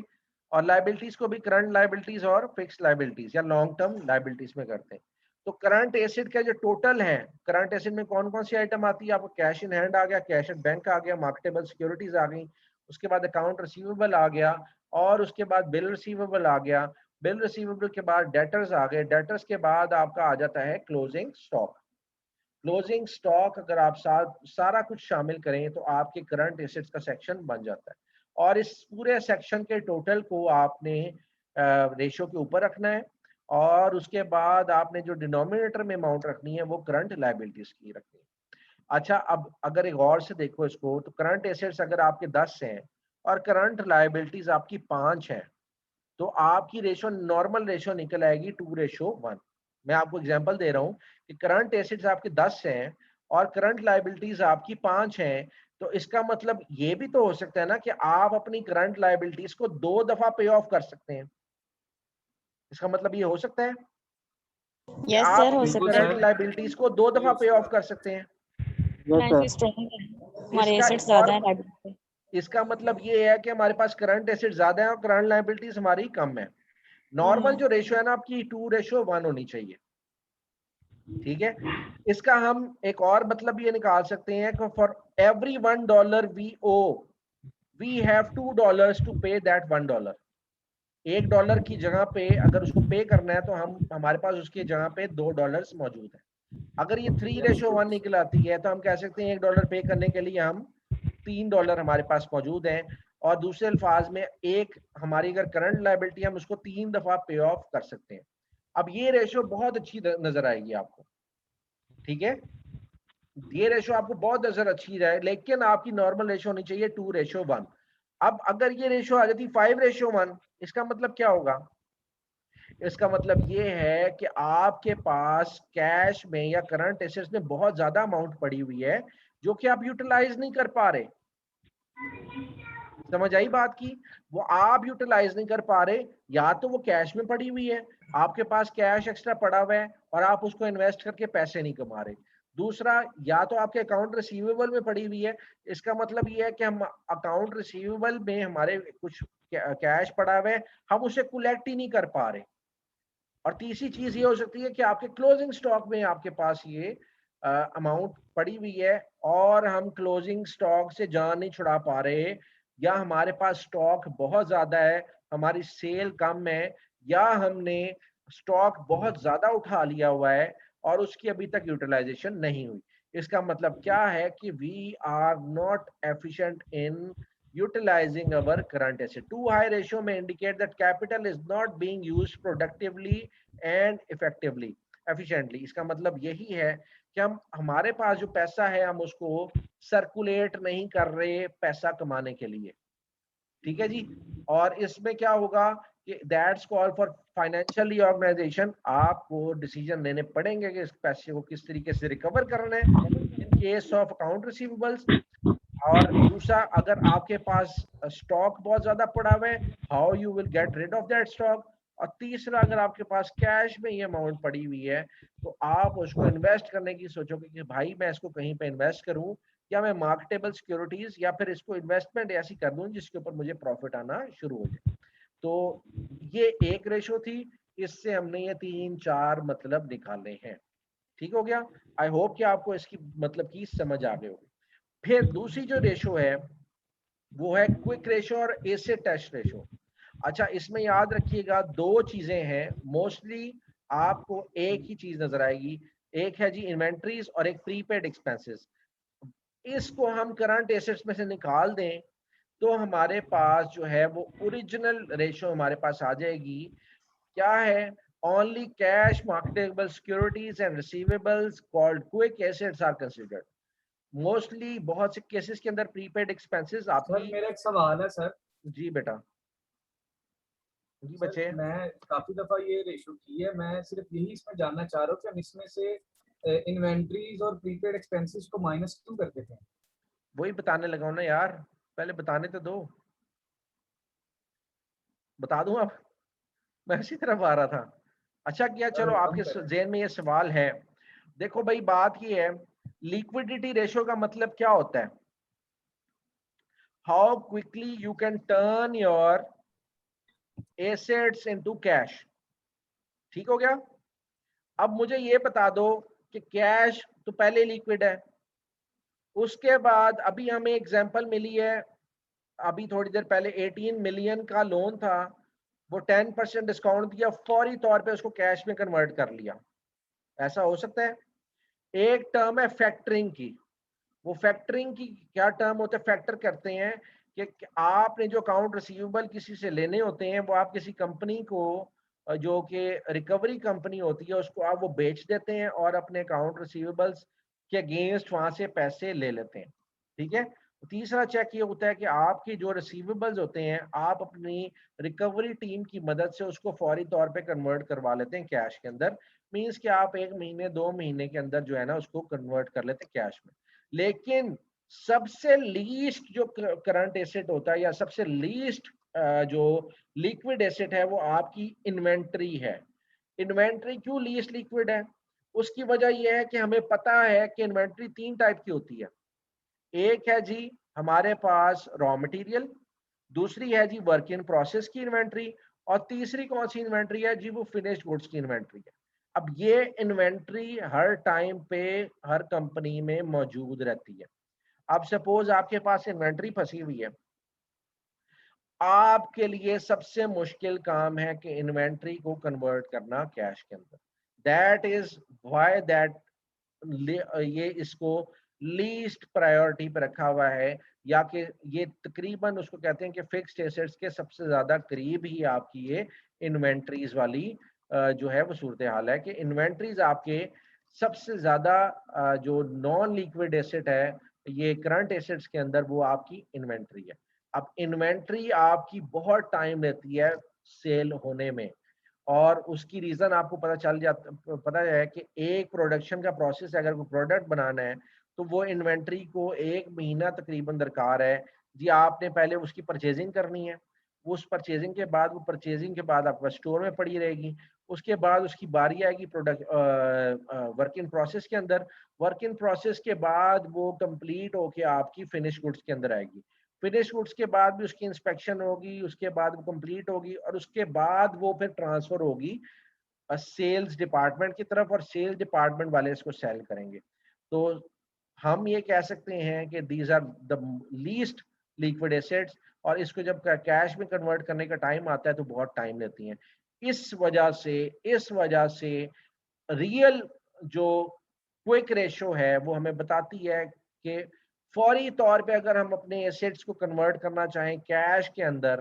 और लायबिलिटीज को भी करंट लायबिलिटीज और फिक्स्ड लायबिलिटीज या लॉन्ग टर्म लायबिलिटीज में करते हैं। तो करंट एसेट का जो टोटल है, करंट एसेट में कौन कौन सी आइटम आती है, आपको कैश इन हैंड आ गया, कैश एट बैंक आ गया, मार्केटेबल सिक्योरिटीज आ गई, उसके बाद अकाउंट रिसीवेबल आ गया, और उसके बाद बिल रिसीवेबल आ गया, बिल रिसीवेबल के बाद डेटर्स आ गए, डेटर्स के बाद आपका आ जाता है क्लोजिंग स्टॉक। क्लोजिंग स्टॉक अगर आप सारा कुछ शामिल करें तो आपके करंट एसेट्स का सेक्शन बन जाता है, और इस पूरे सेक्शन के टोटल को आपने रेशियो के ऊपर रखना है, और उसके बाद आपने जो डिनोमिनेटर में अमाउंट रखनी है वो करंट लायबिलिटीज की रखनी है। अच्छा, अब अगर एक और से देखो इसको, तो करंट एसेट्स अगर आपके 10 हैं और करंट लायबिलिटीज आपकी 5 हैं, तो आपकी रेशो नॉर्मल रेशो निकल आएगी 2:1। मैं आपको एग्जांपल दे रहा हूं कि करंट एसेट्स आपके 10 हैं और करंट लायबिलिटीज आपकी 5 हैं, तो इसका मतलब ये भी तो हो सकता है ना कि आप अपनी करंट लायबिलिटीज को 2 दफा पे ऑफ कर सकते हैं। इसका मतलब ये हो सकता है कि यस आप सर, हो अपनी सकता करंट है। लायबिलिटीज को 2 दफा पे ऑफ कर सकते हैं। बैंक स्ट्रॉन्ग है, हमारे इसका एसेट्स एक ज्यादा और है लायबिलिटी। इसका मतलब ये है कि हमारे पास करंट एसेट ज्यादा है और करंट लायबिलिटीज हमारी कम है। नॉर्मल जो रेशियो है ना आपकी 2:1 होनी चाहिए, ठीक है। इसका हम एक और मतलब ये निकाल सकते हैं कि for every $1 we owe we have $2 to pay that $1। $1 की जगह पे अगर उसको पे करना है तो हमारे पास उसकी जगह पे $2 मौजूद है। अगर ये 3:1 निकल आती है तो हम कह सकते हैं $1 पे करने के लिए हम $3 हमारे पास मौजूद हैं, और दूसरे अल्फाज में एक हमारी अगर करंट लायबिलिटी हम उसको 3 दफा पे ऑफ कर सकते हैं। अब ये रेशियो बहुत अच्छी नजर आएगी आपको, ठीक है। ये रेशो आपको बहुत नजर अच्छी रहे, लेकिन आपकी नॉर्मल रेशो होनी चाहिए 2:1। अब अगर ये रेशो आ जाती 5:1, इसका मतलब क्या होगा? इसका मतलब ये है कि आपके पास कैश में या करंट एसेट्स में बहुत ज्यादा अमाउंट पड़ी हुई है जो कि आप यूटिलाइज नहीं कर पा रहे। समझ आई बात की? वो आप यूटिलाइज नहीं कर पा रहे, या तो वो कैश में पड़ी हुई है, आपके पास कैश एक्स्ट्रा पड़ा हुआ है और आप उसको इन्वेस्ट करके पैसे नहीं कमा रहे। दूसरा, या तो आपके अकाउंट रिसीवेबल में पड़ी हुई है, इसका मतलब ये है कि हम अकाउंट रिसीवेबल में हमारे कुछ कैश पड़ा हुआ है, हम उसे कलेक्ट ही नहीं कर पा रहे। और तीसरी चीज ये हो सकती है कि आपके क्लोजिंग स्टॉक में आपके पास ये अमाउंट पड़ी हुई है और हम क्लोजिंग स्टॉक से जान नहीं छुड़ा पा रहे, या हमारे पास स्टॉक बहुत ज्यादा है, हमारी सेल कम है, या हमने स्टॉक बहुत ज्यादा उठा लिया हुआ है और उसकी अभी तक यूटिलाइजेशन नहीं हुई। इसका मतलब क्या है कि we are not efficient in utilizing our current asset. Too high ratio may indicate that capital is not being used productively and effectively, efficiently. इसका मतलब यही है कि हमारे पास जो पैसा है हम उसको सर्कुलेट नहीं कर रहे पैसा कमाने के लिए। ठीक है जी। और इसमें क्या होगा कि that's call for financial reorganization. आपको डिसीजन लेने पड़ेंगे कि इस पैसे को किस तरीके से रिकवर करना है in case of account receivables. और दूसरा, अगर आपके पास स्टॉक बहुत ज्यादा पड़ा हुआ है, how you will get rid of that stock. और तीसरा, अगर आपके पास कैश में ये अमाउंट पड़ी हुई है तो आप उसको इन्वेस्ट करने की सोचोगे कि भाई मैं इसको कहीं पे इन्वेस्ट करूं, या मैं मार्केटेबल सिक्योरिटीज, या फिर इसको इन्वेस्टमेंट ऐसी कर दूं जिसके ऊपर मुझे प्रॉफिट आना शुरू हो जाए। तो ये एक रेशो थी, इससे हमने ये 3-4 मतलब निकाले हैं। ठीक हो गया? आई होप कि आपको इसकी मतलब की समझ आ गई होगी। फिर दूसरी जो रेशो है वो है क्विक रेशो और एसिड टेस्ट रेशो। अच्छा, इसमें याद रखिएगा दो चीजें हैं, मोस्टली आपको एक ही चीज नजर आएगी। एक है जी इन्वेंट्रीज और एक प्रीपेड एक्सपेंसेस। इसको हम करंट एसेट्स में से निकाल दें तो हमारे पास जो है वो ओरिजिनल रेशो हमारे पास आ जाएगी। क्या है? Only cash, marketable securities and receivables called quick assets are considered. Mostly बहुत से केसेस के अंदर प्रीपेड एक्सपेंसेस सर आपकी। मेरा एक सवाल है सर। जी बेटा, जी सर बच्चे। मैं काफी दफा ये रेशो की है, मैं सिर्फ यही इसमें जानना चाह रहा हूँ कि हम इसमें से इन्वेंट्रीज और प्रीपेड एक्सपेंसेस को माइनस क्यों कर देते हैं? वही बताने लगा हूं ना यार, पहले बताने तो दो। बता दूं अब? मैं इसी तरफ आ रहा था। अच्छा किया, चलो सर हम आपके करें। जेहन में ये सवाल है। देखो भाई, बात ये है, लिक्विडिटी रेशो का मतलब क्या होता है? How quickly you can turn your assets into cash. ठीक हो गया? अब मुझे ये बता दो कि कैश तो पहले लिक्विड है, उसके बाद अभी हमें एग्जांपल मिली है, अभी थोड़ी देर पहले 18 मिलियन का लोन था, वो 10% डिस्काउंट दिया, फौरी तौर पे उसको कैश में कन्वर्ट कर लिया। ऐसा हो सकता है? एक टर्म है फैक्टरिंग की। वो फैक्टरिंग की क्या टर्म होता है? फैक्टर करते हैं कि आपने जो अकाउंट रिसीवेबल किसी से लेने होते हैं वो आप किसी कंपनी को, जो कि रिकवरी कंपनी होती है, उसको आप वो बेच देते हैं और अपने अकाउंट रिसीवेबल्स के अगेंस्ट वहां से पैसे ले लेते हैं। ठीक है? तीसरा चेक ये होता है कि आपकी जो रिसीवेबल्स होते हैं आप अपनी रिकवरी टीम की मदद से उसको फौरी तौर पे कन्वर्ट करवा लेते हैं कैश के अंदर। मींस कि आप 1 महीने 2 महीने के अंदर जो है ना उसको कन्वर्ट कर लेते हैं कैश में। लेकिन सबसे लीस्ट जो करंट एसेट होता है या सबसे लीस्ट जो लिक्विड एसेट है वो आपकी इन्वेंट्री है। इन्वेंट्री क्यों लीस्ट लिक्विड है? उसकी वजह यह है कि हमें पता है कि इन्वेंट्री 3 टाइप की होती है। एक है जी हमारे पास रॉ मटेरियल, दूसरी है जी वर्क इन प्रोसेस की इन्वेंट्री, और तीसरी कौन सी इन्वेंट्री है जी? वो फिनिश्ड गुड्स की इन्वेंट्री है। अब ये इन्वेंट्री हर टाइम पे हर कंपनी में मौजूद रहती है। अब सपोज आपके पास इन्वेंट्री फंसी हुई है, आपके लिए सबसे मुश्किल काम है कि इन्वेंट्री को कन्वर्ट करना कैश के अंदर। दैट इज व्हाई दैट ये इसको लीस्ट प्रायोरिटी पे रखा हुआ है, या कि ये तकरीबन उसको कहते हैं कि फिक्स्ड एसेट्स के सबसे ज्यादा करीब ही आपकी ये इन्वेंट्रीज वाली जो है वो सूरत हाल है कि इन्वेंट्रीज आपके सबसे ज्यादा जो नॉन लिक्विड एसेट है ये करंट एसेट्स के अंदर, वो आपकी इन्वेंट्री है। अब इन्वेंट्री आपकी बहुत टाइम लेती है सेल होने में, और उसकी रीजन आपको पता है कि एक प्रोडक्शन का प्रोसेस है, अगर कोई प्रोडक्ट बनाना है तो वो इन्वेंट्री को 1 महीना तकरीबन दरकार है जी। आपने पहले उसकी परचेजिंग करनी है, उस परचेजिंग के बाद, वो परचेजिंग के बाद आपका स्टोर में पड़ी रहेगी, उसके बाद उसकी बारी आएगी प्रोडक्ट वर्क इन प्रोसेस के अंदर, वर्क इन प्रोसेस के बाद वो कंप्लीट होके आपकी फिनिश गुड्स के अंदर आएगी, फिनिश गुड्स के बाद भी उसकी इंस्पेक्शन होगी, उसके बाद वो कंप्लीट होगी, और उसके बाद वो फिर ट्रांसफर होगी सेल्स डिपार्टमेंट की तरफ, और सेल्स डिपार्टमेंट वाले इसको सेल करेंगे। तो हम ये कह सकते हैं कि these are the least liquid assets, और इसको जब कैश में कन्वर्ट करने का टाइम आता है तो बहुत टाइम लेती हैं। इस वजह से रियल जो क्विक रेशो है वो हमें बताती है कि फौरी तौर पे अगर हम अपने एसेट्स को कन्वर्ट करना चाहें कैश के अंदर,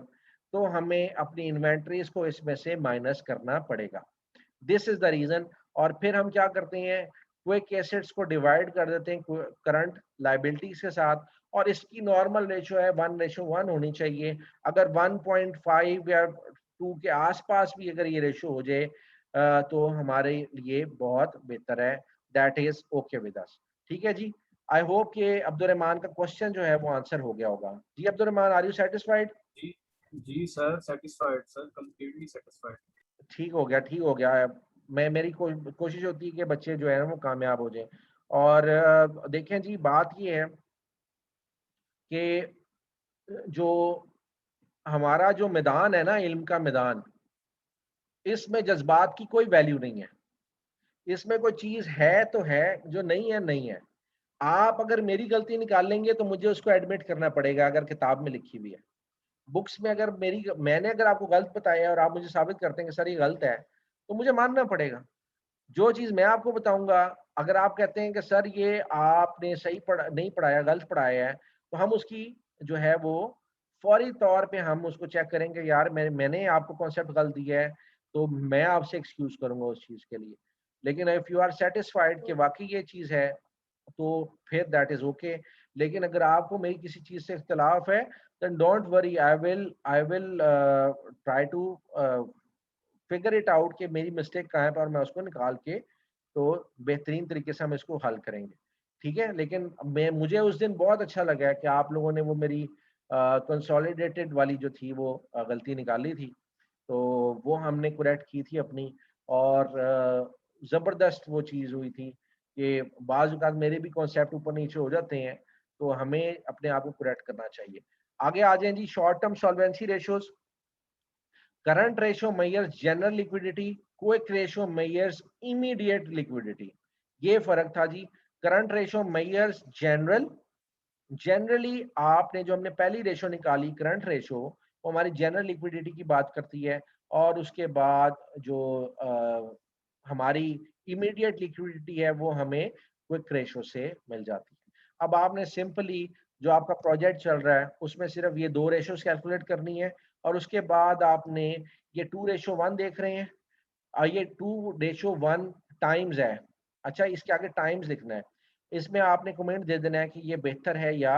तो हमें अपनी इन्वेंट्रीज को इसमें से माइनस करना पड़ेगा। This is the reason. और फिर हम क्या करते हैं, क्विक एसेट्स को डिवाइड कर देते हैं करंट लायबिलिटीज के साथ, और इसकी नॉर्मल रेशो है 1:1 होनी चाहिए। अगर 1.5 या 2 के आसपास भी अगर ये रेशो हो जाए तो हमारे लिए बहुत बेहतर है। That is okay with us. ठीक है जी। आई होप कि अब्दुर्रहमान का क्वेश्चन जो है वो आंसर हो गया होगा। जी अब्दुर्रहमान, आर यू सेटिस्फाइड? जी जी sir, satisfied sir, completely satisfied. ठीक हो गया, ठीक हो गया। मेरी कोशिश होती है कि बच्चे जो है वो कामयाब हो जाएं। और देखें जी, बात ये है कि जो हमारा जो मैदान है ना, इल्म का मैदान, इसमें जज्बात की कोई वैल्यू नहीं है। इसमें कोई चीज है तो है, जो नहीं है नहीं है। आप अगर मेरी गलती निकालेंगे तो मुझे उसको एडमिट करना पड़ेगा, अगर किताब में लिखी हुई है, बुक्स में अगर मैंने अगर आपको गलत बताया और आप मुझे साबित करते हैं कि सर ये गलत है, तो मुझे मानना पड़ेगा। जो चीज मैं आपको बताऊंगा, अगर आप कहते हैं कि सर ये आपने सही नहीं पढ़ाया, गलत पढ़ाया है, तो हम उसकी जो है वो फौरी तौर पे हम उसको चेक करेंगे, यार मैंने आपको कॉन्सेप्ट गलत दिया है, तो मैं आपसे एक्सक्यूज करूंगा उस चीज के लिए। लेकिन इफ यू आर सेटिस्फाइड कि वाकई ये चीज है, तो फिर दैट इज ओके। लेकिन अगर आपको मेरी किसी चीज से इख्तलाफ है, then don't worry, I will try to figure it out कि मेरी मिस्टेक कहाँ है, और मैं उसको निकाल के तो बेहतरीन तरीके से हम इसको हल करेंगे। ठीक है। लेकिन मुझे उस दिन बहुत अच्छा लगा कि आप लोगों ने वो मेरी कंसोलिडेटेड वाली जो थी वो गलती निकाली थी, तो वो हमने करेक्ट की थी अपनी, और ज़बरदस्त वो चीज़ हुई थी कि बाज़ औक़ात मेरे भी कॉन्सेप्ट ऊपर नीचे हो जाते हैं, तो हमें अपने आप को करेक्ट करना चाहिए। आगे आ जाएं जी, short term solvency ratios. Current ratio measures general liquidity, quick ratio measures immediate liquidity. ये फर्क था जी। करंट रेशो मेजर्स जनरली आपने जो हमने पहली रेशो निकाली करंट रेशो, वो हमारी जनरल लिक्विडिटी की बात करती है, और उसके बाद जो हमारी इमीडिएट लिक्विडिटी है वो हमें क्विक रेशो से मिल जाती है। अब आपने सिंपली जो आपका प्रोजेक्ट चल रहा है उसमें सिर्फ ये 2 रेशोज कैलकुलेट करनी है, और उसके बाद आपने ये 2:1 देख रहे हैं, और ये 2:1 टाइम्स है। अच्छा, इसके आगे टाइम्स लिखना है, इसमें आपने कमेंट दे देना है कि ये बेहतर है या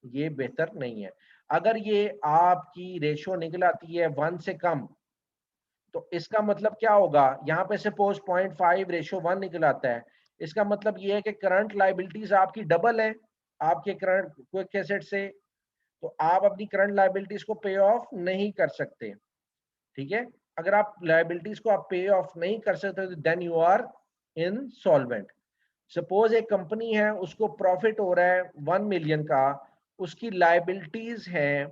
ये बेहतर नहीं है। अगर ये आपकी रेशो निकल आती है 1 से कम, तो इसका मतलब क्या होगा, यहाँ पे सपोज 0.5:1 निकल आता है, इसका मतलब ये है कि करंट लायबिलिटीज आपकी डबल है आपके करंट क्विक एसेट से, तो आप अपनी करंट लायबिलिटीज को पे ऑफ नहीं कर सकते। ठीक है। अगर आप लायबिलिटीज को आप पे ऑफ नहीं कर सकते, तो then you are insolvent. Suppose एक कंपनी है, उसको प्रॉफिट हो रहा है 1 मिलियन का, उसकी लायबिलिटीज है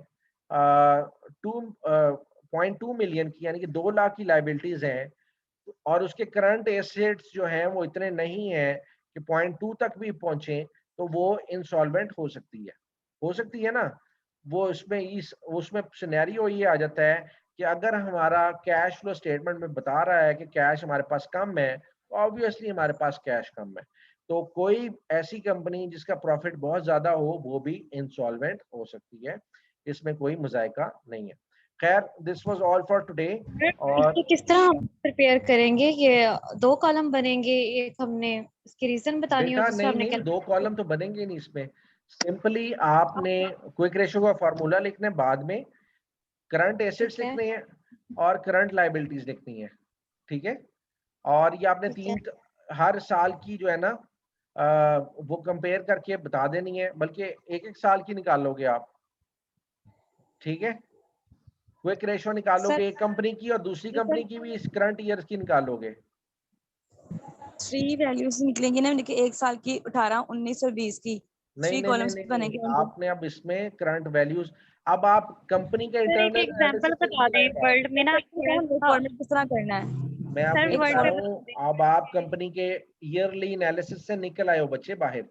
2.2 मिलियन की, यानी कि 2 लाख की लायबिलिटीज हैं, और उसके करंट एसेट्स जो हैं वो इतने नहीं है कि 0.2 तक भी पहुंचे, तो वो इंसॉल्वेंट हो सकती है ना। वो उसमें सिनेरियो ये आ जाता है कि अगर हमारा कैश फ्लो स्टेटमेंट में बता रहा है कि कैश हमारे पास कम है, तो ऑब्वियसली हमारे पास कैश कम है, तो कोई ऐसी कंपनी जिसका प्रॉफिट बहुत ज्यादा हो वो भी इंसॉल्वेंट हो सकती है, इसमें कोई मुजायका नहीं है। खैर this was all for today. और इसको किस तरह हम प्रिपेयर करेंगे? ये 2 कॉलम बनेंगे, एक हमने इसकी रीजन बतानी बेटा और दूसरा नहीं हमने नहीं, 2 कॉलम तो बनेंगे नहीं इसमें। सिंपली आपने क्विक रेशियो का फार्मूला लिखना है, बाद में करंट एसेट्स ठीक है। लिखने हैं और करंट लायबिलिटीज लिखनी है, ठीक है। और ये आपने ठीक है। 3 हर साल की जो है ना वो कंपेयर करके बता देनी है, बल्कि एक साल की निकालोगे आप, ठीक है। क्विक रेशियो निकालोगे एक कंपनी की और दूसरी कंपनी की भी इस करंट ईयर की निकालोगे। 3 वैल्यूज निकलेंगी ना, एक साल की 18, 19 और 20 की नहीं 3 नहीं नहीं कॉलम्स नहीं, बनेंगे नहीं। उनके। आपने अब इसमें करंट वैल्यूज, अब आप कंपनी के सर एक इंटरनल एग्जांपल बता दें, वर्ल्ड में ना फॉर्मेट किस तरह करना है? मैं आपको सर ये बता वर्ल्ड रहा हूँ, अब आप कंपनी के ईयरली एनालिसिस से निकल आए हो बच्चे बाहर।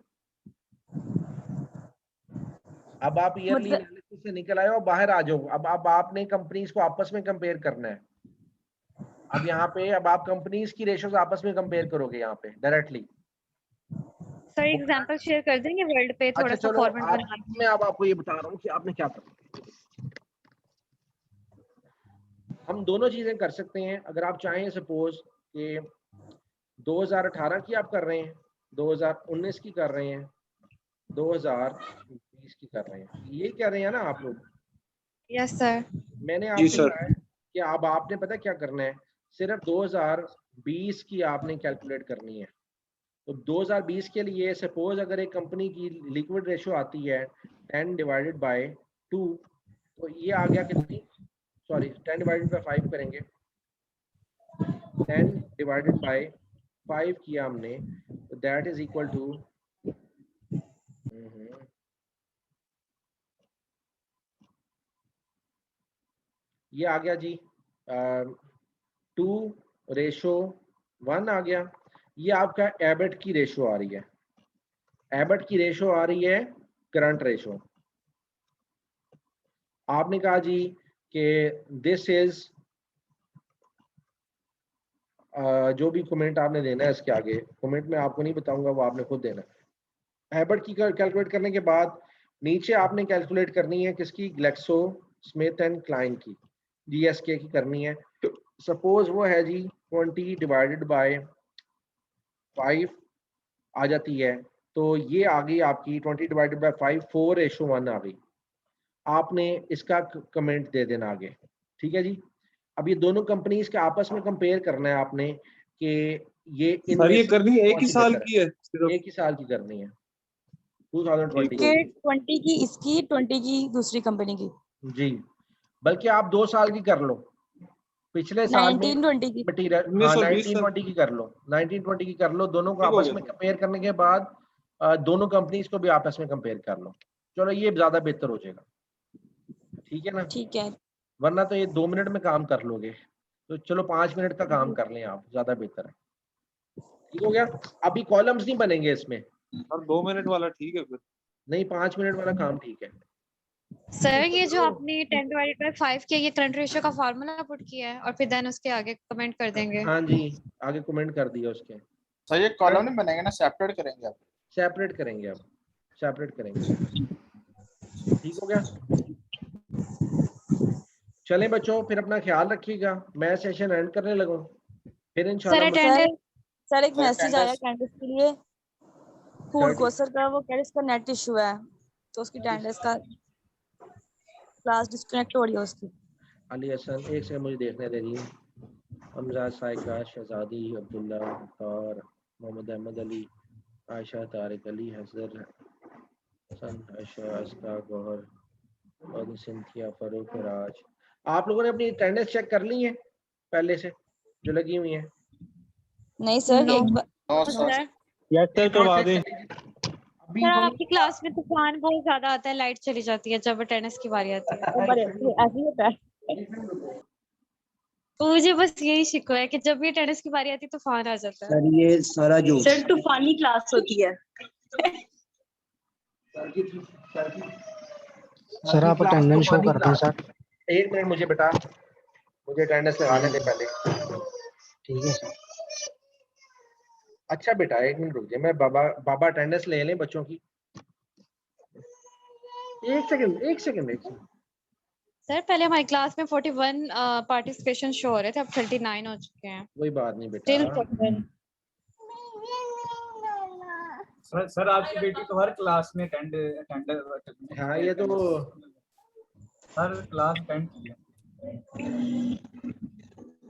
अब आप ईयरली मतलब एनालिसिस से निकल आए हो, बाहर आ जाओ। अब आपने कंपनीज को आपस में कंपेयर करना है। अब यहाँ पे अब आप कंपनीज की रेशियोज आपस में कंपेयर करोगे यहाँ पे डायरेक्टली। सर एग्जांपल शेयर कर देंगे वर्ल्ड पे, थोड़ा अच्छा सा चलो, फॉर्मेट आप बना। मैं अब आपको ये बता रहा हूँ कि आपने क्या करना है। हम दोनों चीजें कर सकते हैं अगर आप चाहें। सपोज कि 2018 की आप कर रहे हैं, 2019 की कर रहे हैं, 2020 की कर रहे हैं, ये कह रहे हैं ना आप लोग। Yes sir. मैंने आपसे कहा है कि अब आपने पता क्या करना है, सिर्फ 2020 की आपने कैलकुलेट करनी है। तो 2020 के लिए सपोज अगर एक कंपनी की लिक्विड रेशियो आती है 10 डिवाइडेड बाय 2, तो ये आ गया कितनी, सॉरी 10 डिवाइडेड बाय 5 करेंगे। 10 डिवाइडेड बाय 5 किया हमने, तो दैट इज इक्वल टू ये आ गया जी 2:1 आ गया। ये आपका एबट की रेशो आ रही है, एबट की रेशो आ रही है करंट रेशो। आपने कहा जी कि दिस इज जो भी कमेंट आपने देना है इसके आगे, कमेंट में आपको नहीं बताऊंगा, वो आपने खुद देना है। एबट की कैलकुलेट करने के बाद नीचे आपने कैलकुलेट करनी है किसकी, ग्लेक्सो स्मिथ एंड क्लाइन की, जीएसके की करनी है। सपोज वो है जी 20 डिवाइडेड बाय 5 आ जाती है, तो ये आ गई आपकी 20 डिवाइडेड बाय 5 4:1 आ गई। आपने इसका कमेंट दे देना आगे, ठीक है जी। अब ये दोनों कंपनीज के आपस में कंपेयर करना है आपने कि ये सर ये से करनी एक ही साल बेहतर की है सिर्फ? एक ही साल की करनी है, 2020 के 20 की इसकी, 20 की दूसरी कंपनी की। जी। बल्कि आप 2 साल की कर लो, पिछले साल में 19-20 की। मटीरियल, हाँ 1920 सर। 1920 की कर लो, 1920 की कर लो। दोनों को ठीक हो आपस गया में सर। कंपेयर करने के बाद दोनों कंपनीज को भी आपस में कंपेयर कर लो। चलो ये ज्यादा बेहतर हो जाएगा, ठीक है ना। ठीक है। वरना तो ये 2 मिनट में काम कर लोगे, तो चलो 5 मिनट का काम कर लें आप, ज्यादा बेहतर है। ठीक हो गया। अभी कॉलम्स नहीं बनेंगे इसमें, और 2 मिनट वाला ठीक है फिर? नहीं 5 मिनट वाला काम ठीक है। सर ये जो आपने 10 डिवाइडेड बाय 5 किया, ये करंट रेशियो का फार्मूला पुट किया है और फिर देन उसके आगे कमेंट कर देंगे। हाँ जी, आगे कमेंट कर दिया उसके। सर ये कॉलम नहीं बनेंगे ना, सेपरेट करेंगे आप? सेपरेट करेंगे, अब सेपरेट करेंगे। ठीक हो गया। चलें बच्चों, फिर अपना ख्याल रखिएगा, मैं सेशन एंड करने लगा फिर सर इंशाल्लाह। अटेंडेंस सर एक सर, मैसेज आया attendance- कैंडिस के लिए, फूल को सर का, वो कैंडिस का नेट इशू है, तो उसकी अटेंडेंस का क्लास डिस्कनेक्ट हो रही है उसकी। अली हसन, एक से मुझे देखने दे रही, हमजा साइका, शहजादी, अब्दुल्ला, मुख्तार, मोहम्मद अहमद अली, आयशा, तारिक अली, हजर हसन, आयशा, अस्का, गौहर और सिंथिया, फरूक, राज। आप लोगों ने अपनी अटेंडेंस चेक कर ली है पहले से जो लगी हुई है? नहीं सर, No. एक बार no sir. Sir yes sir करवा दें। अभी सर तो आपकी क्लास में तूफान बहुत ज्यादा आता है, लाइट चली जाती है जब अटेंडेंस की बारी आती है। ऐसे ही होता है। तो मुझे बस यही शिकवा है कि जब भी अटेंडेंस की बारी आती है तूफान आ जाता है। सर ये सारा जो सर तूफानी क्लास होती है। सर आप अटेंडेंस शो करते हैं सर? एक मिनट मुझे बेटा, मुझे अटेंडेंस लगाने दे पहले। ठीक है सर। अच्छा बेटा एक मिनट रुक जाए, मैं बाबा अटेंडेंस ले लें बच्चों की। एक सेकंड। सर पहले हमारी क्लास में 41 पार्टिसिपेशन शो हो रहे थे, अब 39 हो चुके हैं। कोई बात नहीं स्टिल बेटा। 41। सर आपकी बेटी तो हर क्लास में अटेंड हाँ ये तो हर क्लास अटेंड की है।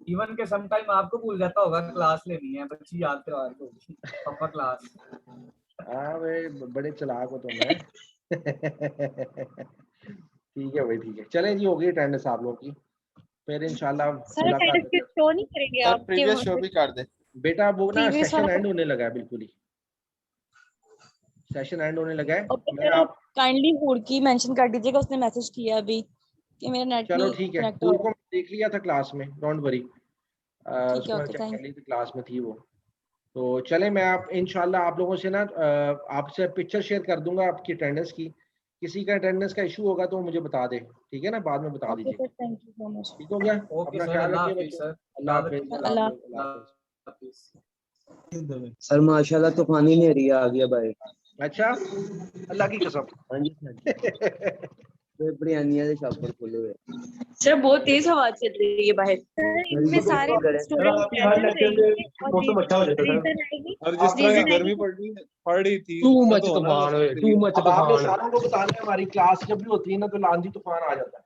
इवन के सम टाइम आपको भूल जाता होगा क्लास लेनी है, बच्ची याद करवा रही होगी पापा क्लास। हाँ भाई बड़े चालाक हो तुम है। ठीक है भाई ठीक है, चलें जी, हो गई अटेंडेंस आप लोगों की, फिर इंशाल्लाह सर मुलाकात अटेंडेंस होगी। शो नहीं करेंगे सर आपके प्रीवियस वहाँ शो पे? भी कर दे। बेटा वो ना Previous सेशन वाला एंड होने लगा है, बिल्कुल ही सेशन एंड होने लगा है। ओके मैं सर, आप काइंडली हुड की मेंशन कर दीजिएगा, उसने मैसेज किया अभी कि मेरा नेट चलो नहीं ठीक है, कनेक्ट हो फूड रहा। को मैंने देख लिया था क्लास में, डोंट वरी, ठीक है, उसको मैंने ओके चेक कर थैंक ली थी, क्लास में थी वो। तो चले मैं आप इंशाल्लाह आप लोगों से ना आपसे पिक्चर शेयर कर दूंगा आपकी अटेंडेंस की, किसी का अटेंडेंस का इशू होगा तो मुझे बता दे, ठीक है ना, बाद में बता ओके दीजिए। Sir, thank you so much. ठीक हो गया, ओके अपना सर, ख्याल अल्लाह रखिए हाफिज बच्चों, सर। अल्लाह हाफिज, अल्लाह अल्लाह अल्लाह हाफिज। हाफिज। सर माशाल्लाह तूफान ही नहीं रही आ गया भाई। अच्छा, अल्लाह की कसम। हाँ जी सर, बिरयानियां दे छापर खुले हुए। सर बहुत तेज हवा चल रही है बाहर। सर सर इनमें ये सारे क्या करें? स्टूडेंट कैजुअल रहेंगे और रीजन आएगी। और जिस तरह की रीजन गर्मी आएगी पड़ रही थी टू उसका मच तो होना तूफान था टू मच अब आपने तूफान। सारों को बताना है, हमारी क्लास जब भी होती है ना तो आंधी तूफान आ जाता है।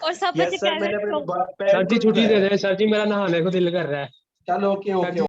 और सब बच्चे यस सर, मैंने कैजुअल अपने होंगे। सर जी छुट्टी दे दें सर जी, मेरा नहाने को दिल कर रहा है। चलो ओके ओके।